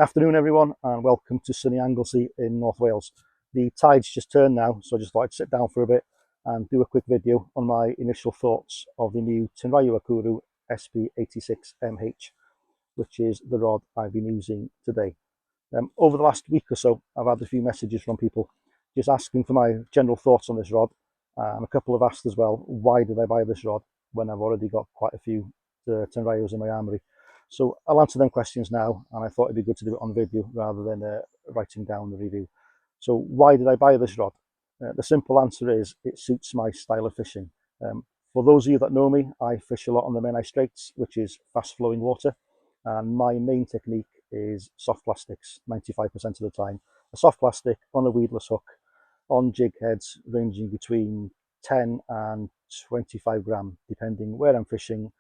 Afternoon everyone, and welcome to sunny Anglesey in North Wales. The tide's just turned now, so I just thought I'd sit down for a bit and do a quick video on my initial thoughts of the new Tenryu Akuru SP86 MH, which is the rod I've been using today. Over the last week or so, I've had a few messages from people just asking for my general thoughts on this rod, and a couple have asked as well, why did I buy this rod when I've already got quite a few Tenryus in my armoury. So I'll answer them questions now, and I thought it'd be good to do it on video rather than writing down the review. So why did I buy this rod? The simple answer is it suits my style of fishing. For those of you that know me, I fish a lot on the Menai Straits, which is fast flowing water, and my main technique is soft plastics 95% of the time. A soft plastic on a weedless hook on jig heads ranging between 10 and 25 gram, depending where I'm fishing,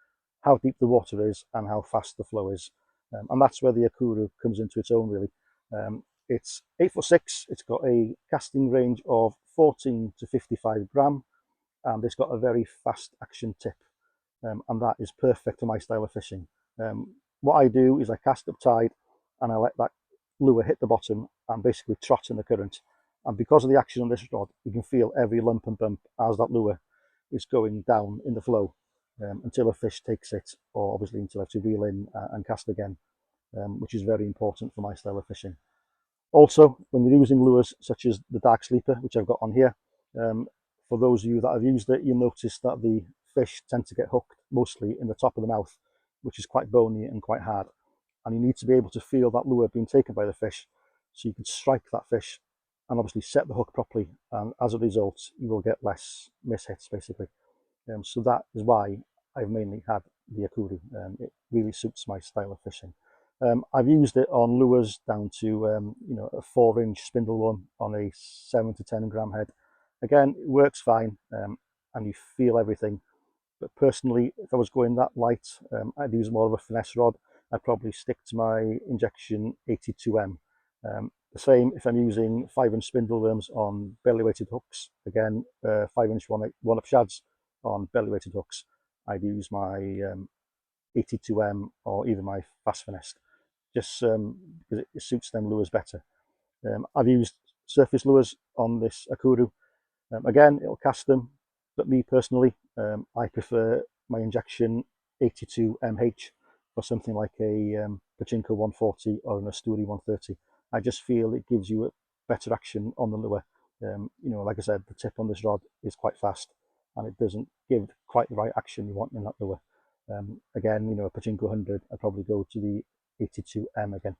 how deep the water is and how fast the flow is, and that's where the Akuru comes into its own really. It's 8'6", it's got a casting range of 14 to 55 gram, and it's got a very fast action tip, and that is perfect for my style of fishing. What I do is I cast up tide and I let that lure hit the bottom and basically trot in the current, and because of the action on this rod, you can feel every lump and bump as that lure is going down in the flow. Until a fish takes it, or obviously until I have to reel in and cast again, which is very important for my style of fishing. Also, when you're using lures such as the Dark Sleeper, which I've got on here, for those of you that have used it, you'll notice that the fish tend to get hooked mostly in the top of the mouth, which is quite bony and quite hard. And you need to be able to feel that lure being taken by the fish, so you can strike that fish and obviously set the hook properly, and as a result, you will get less mishits basically. So that is why I've mainly had the Akuru. It really suits my style of fishing. I've used it on lures down to a 4-inch spindle one on a 7 to 10 gram head. Again, it works fine, and you feel everything. But personally, if I was going that light, I'd use more of a finesse rod. I'd probably stick to my injection 82M. The same if I'm using 5-inch spindle worms on belly weighted hooks. Again, 5-inch one-up shads on belly weighted hooks. I'd use my 82M or even my fast finesse, just because it suits them lures better. I've used surface lures on this Akuru. Again, it'll cast them, but me personally, I prefer my injection 82 MH for something like a Pachinko 140 or an Asturi 130. I just feel it gives you a better action on the lure. Like I said, the tip on this rod is quite fast, and it doesn't give quite the right action you want in that lure. Again, a Pachinko 100, I'd probably go to the 82M again.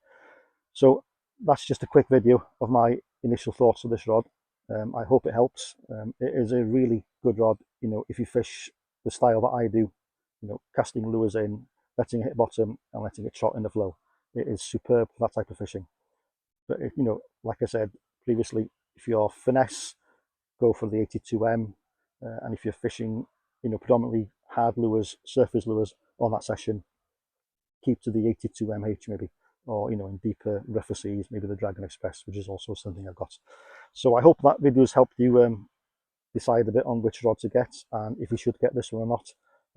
So that's just a quick video of my initial thoughts of this rod. I hope it helps. It is a really good rod, if you fish the style that I do, casting lures in, letting it hit bottom and letting it trot in the flow. It is superb for that type of fishing. But like I said previously, if you're finesse, go for the 82M, and if you're fishing predominantly hard lures, surface lures on that session, keep to the 82MH maybe, or in deeper, rougher seas, maybe the Dragon Express, which is also something I've got. So I hope that video has helped you decide a bit on which rod to get and if you should get this one or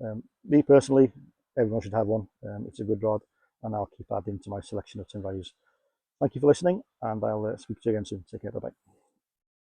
not. Me personally, everyone should have one. It's a good rod, and I'll keep adding to my selection of Tenryus. Thank you for listening, and I'll speak to you again soon. Take care, bye bye.